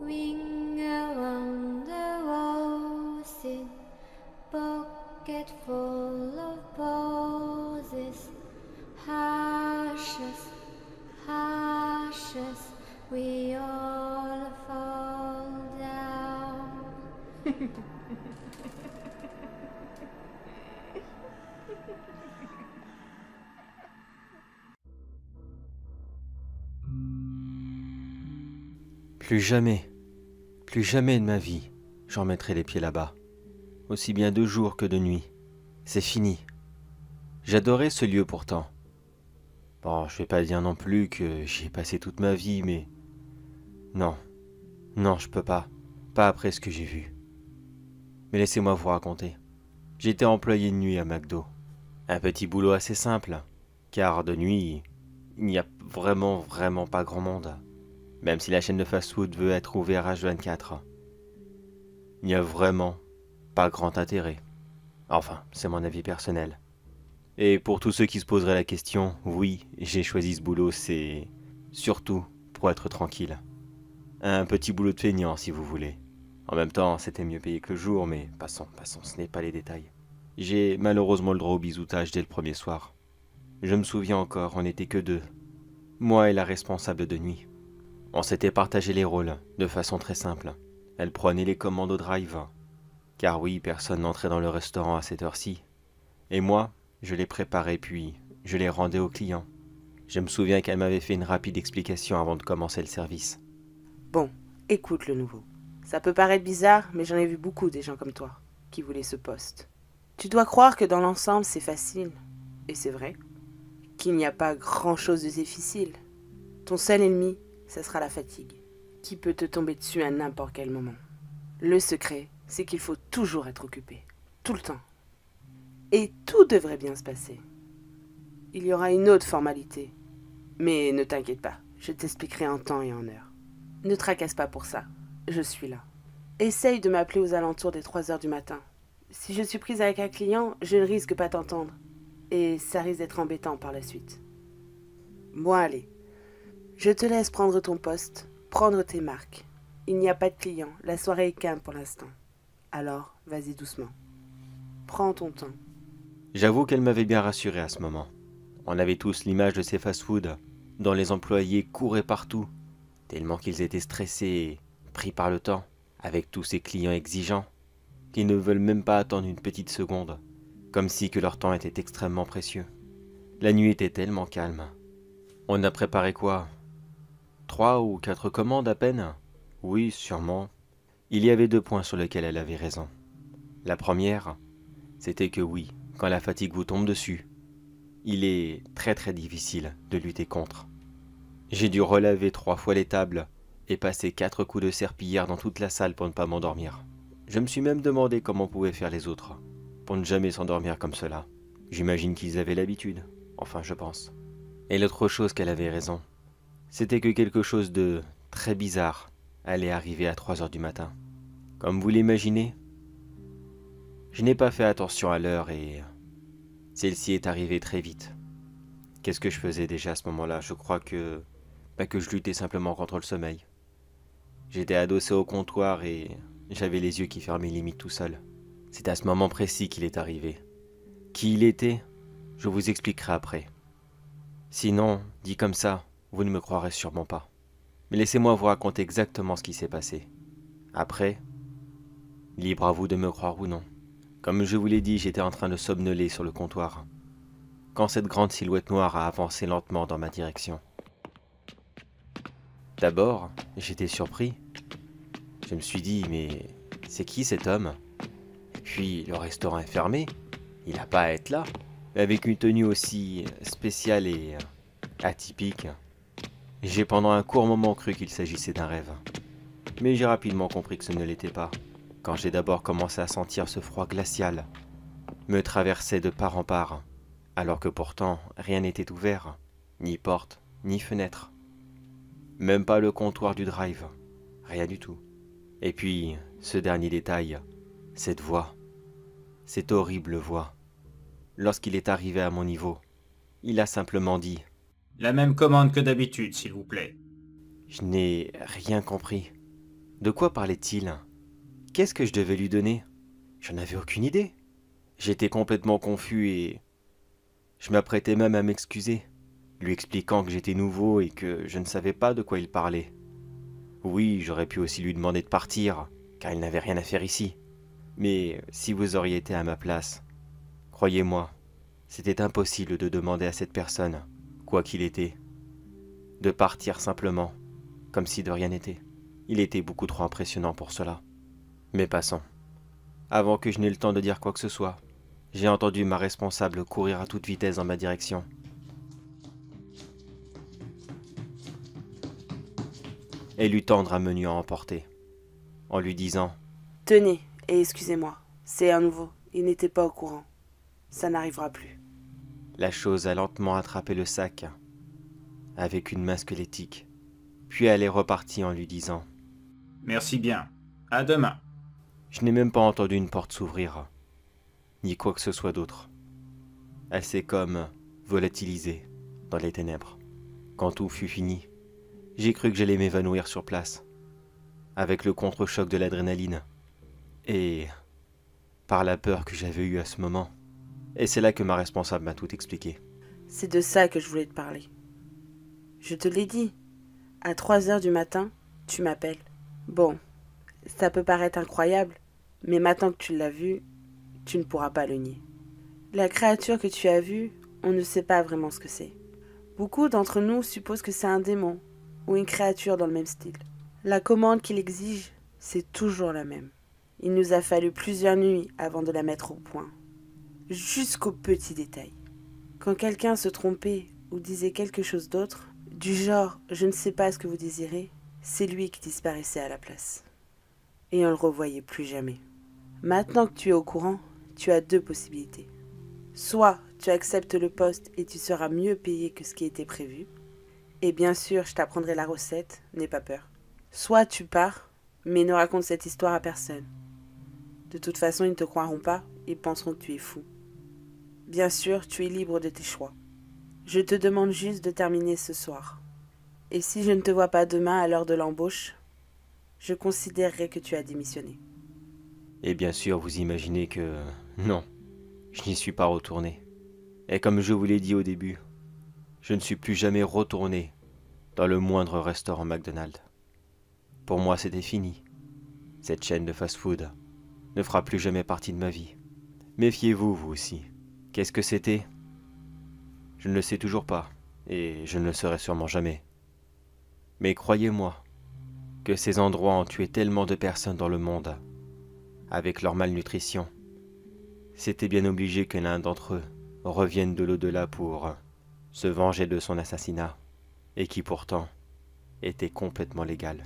Ring around the roses, pocket full of posies. Ashes, ashes, we all fall down. Plus jamais de ma vie, j'en mettrai les pieds là-bas. Aussi bien de jour que de nuit. C'est fini. J'adorais ce lieu pourtant. Bon, je vais pas dire non plus que j'y ai passé toute ma vie, mais... Non, non, je peux pas. Pas après ce que j'ai vu. Mais laissez-moi vous raconter. J'étais employé de nuit à McDo. Un petit boulot assez simple, car de nuit, il n'y a vraiment pas grand monde. Même si la chaîne de fast-food veut être ouverte H24. Il n'y a vraiment pas grand intérêt. Enfin, c'est mon avis personnel. Et pour tous ceux qui se poseraient la question, oui, j'ai choisi ce boulot, c'est surtout pour être tranquille. Un petit boulot de feignant, si vous voulez. En même temps, c'était mieux payé que le jour, mais passons, ce n'est pas les détails. J'ai malheureusement le droit au bisoutage dès le premier soir. Je me souviens encore, on n'était que deux. Moi et la responsable de nuit. On s'était partagé les rôles, de façon très simple. Elle prenait les commandes au drive. Car oui, personne n'entrait dans le restaurant à cette heure-ci. Et moi, je les préparais puis je les rendais aux clients. Je me souviens qu'elle m'avait fait une rapide explication avant de commencer le service. Bon, écoute le nouveau. Ça peut paraître bizarre, mais j'en ai vu beaucoup des gens comme toi, qui voulaient ce poste. Tu dois croire que dans l'ensemble, c'est facile. Et c'est vrai. Qu'il n'y a pas grand-chose de difficile. Ton seul ennemi, ça sera la fatigue, qui peut te tomber dessus à n'importe quel moment. Le secret, c'est qu'il faut toujours être occupé. Tout le temps. Et tout devrait bien se passer. Il y aura une autre formalité. Mais ne t'inquiète pas, je t'expliquerai en temps et en heure. Ne tracasse pas pour ça, je suis là. Essaye de m'appeler aux alentours des 3 heures du matin. Si je suis prise avec un client, je ne risque pas t'entendre. Et ça risque d'être embêtant par la suite. Bon allez, je te laisse prendre ton poste, prendre tes marques. Il n'y a pas de client, la soirée est calme pour l'instant. Alors, vas-y doucement. Prends ton temps. J'avoue qu'elle m'avait bien rassuré à ce moment. On avait tous l'image de ces fast-foods, dont les employés couraient partout, tellement qu'ils étaient stressés et pris par le temps, avec tous ces clients exigeants, qui ne veulent même pas attendre une petite seconde, comme si que leur temps était extrêmement précieux. La nuit était tellement calme. On a préparé quoi? 3 ou 4 commandes à peine? Oui, sûrement. Il y avait 2 points sur lesquels elle avait raison. La première, c'était que oui, quand la fatigue vous tombe dessus, il est très difficile de lutter contre. J'ai dû relaver 3 fois les tables et passer 4 coups de serpillière dans toute la salle pour ne pas m'endormir. Je me suis même demandé comment pouvaient faire les autres, pour ne jamais s'endormir comme cela. J'imagine qu'ils avaient l'habitude, enfin je pense. Et l'autre chose qu'elle avait raison, c'était que quelque chose de très bizarre allait arriver à 3 heures du matin. Comme vous l'imaginez, je n'ai pas fait attention à l'heure et celle-ci est arrivée très vite. Qu'est-ce que je faisais déjà à ce moment-là? Je crois que je luttais simplement contre le sommeil. J'étais adossé au comptoir et j'avais les yeux qui fermaient limite tout seul. C'est à ce moment précis qu'il est arrivé. Qui il était, je vous expliquerai après. Sinon, dit comme ça, vous ne me croirez sûrement pas. Mais laissez-moi vous raconter exactement ce qui s'est passé. Après, libre à vous de me croire ou non. Comme je vous l'ai dit, j'étais en train de somnoler sur le comptoir, quand cette grande silhouette noire a avancé lentement dans ma direction. D'abord, j'étais surpris. Je me suis dit, mais c'est qui cet homme? Et puis, le restaurant est fermé, il n'a pas à être là, avec une tenue aussi spéciale et atypique. J'ai pendant un court moment cru qu'il s'agissait d'un rêve. Mais j'ai rapidement compris que ce ne l'était pas, quand j'ai d'abord commencé à sentir ce froid glacial me traverser de part en part, alors que pourtant rien n'était ouvert, ni porte, ni fenêtre. Même pas le comptoir du drive, rien du tout. Et puis, ce dernier détail, cette voix, cette horrible voix. Lorsqu'il est arrivé à mon niveau, il a simplement dit La même commande que d'habitude, s'il vous plaît. « Je n'ai rien compris. De quoi parlait-il? Qu'est-ce que je devais lui donner? J'en avais aucune idée. J'étais complètement confus et je m'apprêtais même à m'excuser, lui expliquant que j'étais nouveau et que je ne savais pas de quoi il parlait. Oui, j'aurais pu aussi lui demander de partir, car il n'avait rien à faire ici. Mais si vous auriez été à ma place, croyez-moi, c'était impossible de demander à cette personne, quoi qu'il était, de partir simplement, comme si de rien n'était. Il était beaucoup trop impressionnant pour cela. Mais passons. Avant que je n'aie le temps de dire quoi que ce soit, j'ai entendu ma responsable courir à toute vitesse dans ma direction. Et lui tendre un menu à emporter, en lui disant « Tenez, et excusez-moi, c'est un nouveau, il n'était pas au courant. Ça n'arrivera plus. » La chose a lentement attrapé le sac, avec une main squelettique, puis elle est repartie en lui disant « Merci bien, à demain. » Je n'ai même pas entendu une porte s'ouvrir, ni quoi que ce soit d'autre. Elle s'est comme volatilisée dans les ténèbres. Quand tout fut fini, j'ai cru que j'allais m'évanouir sur place, avec le contre-choc de l'adrénaline, et par la peur que j'avais eue à ce moment. Et c'est là que ma responsable m'a tout expliqué. C'est de ça que je voulais te parler. Je te l'ai dit, à 3 heures du matin, tu m'appelles. Bon, ça peut paraître incroyable, mais maintenant que tu l'as vu, tu ne pourras pas le nier. La créature que tu as vue, on ne sait pas vraiment ce que c'est. Beaucoup d'entre nous supposent que c'est un démon ou une créature dans le même style. La commande qu'il exige, c'est toujours la même. Il nous a fallu plusieurs nuits avant de la mettre au point. Jusqu'aux petits détails. Quand quelqu'un se trompait ou disait quelque chose d'autre, du genre « je ne sais pas ce que vous désirez », c'est lui qui disparaissait à la place. Et on ne le revoyait plus jamais. Maintenant que tu es au courant, tu as 2 possibilités. Soit tu acceptes le poste et tu seras mieux payé que ce qui était prévu. Et bien sûr, je t'apprendrai la recette, n'aie pas peur. Soit tu pars, mais ne raconte cette histoire à personne. De toute façon, ils ne te croiront pas et penseront que tu es fou. Bien sûr, tu es libre de tes choix. Je te demande juste de terminer ce soir. Et si je ne te vois pas demain à l'heure de l'embauche, je considérerai que tu as démissionné. Et bien sûr, vous imaginez que non, je n'y suis pas retourné. Et comme je vous l'ai dit au début, je ne suis plus jamais retourné dans le moindre restaurant McDonald's. Pour moi, c'était fini. Cette chaîne de fast-food ne fera plus jamais partie de ma vie. Méfiez-vous, vous aussi. Qu'est-ce que c'était? Je ne le sais toujours pas, et je ne le saurai sûrement jamais. Mais croyez-moi, que ces endroits ont tué tellement de personnes dans le monde, avec leur malnutrition. C'était bien obligé que l'un d'entre eux revienne de l'au-delà pour se venger de son assassinat, et qui pourtant était complètement légal.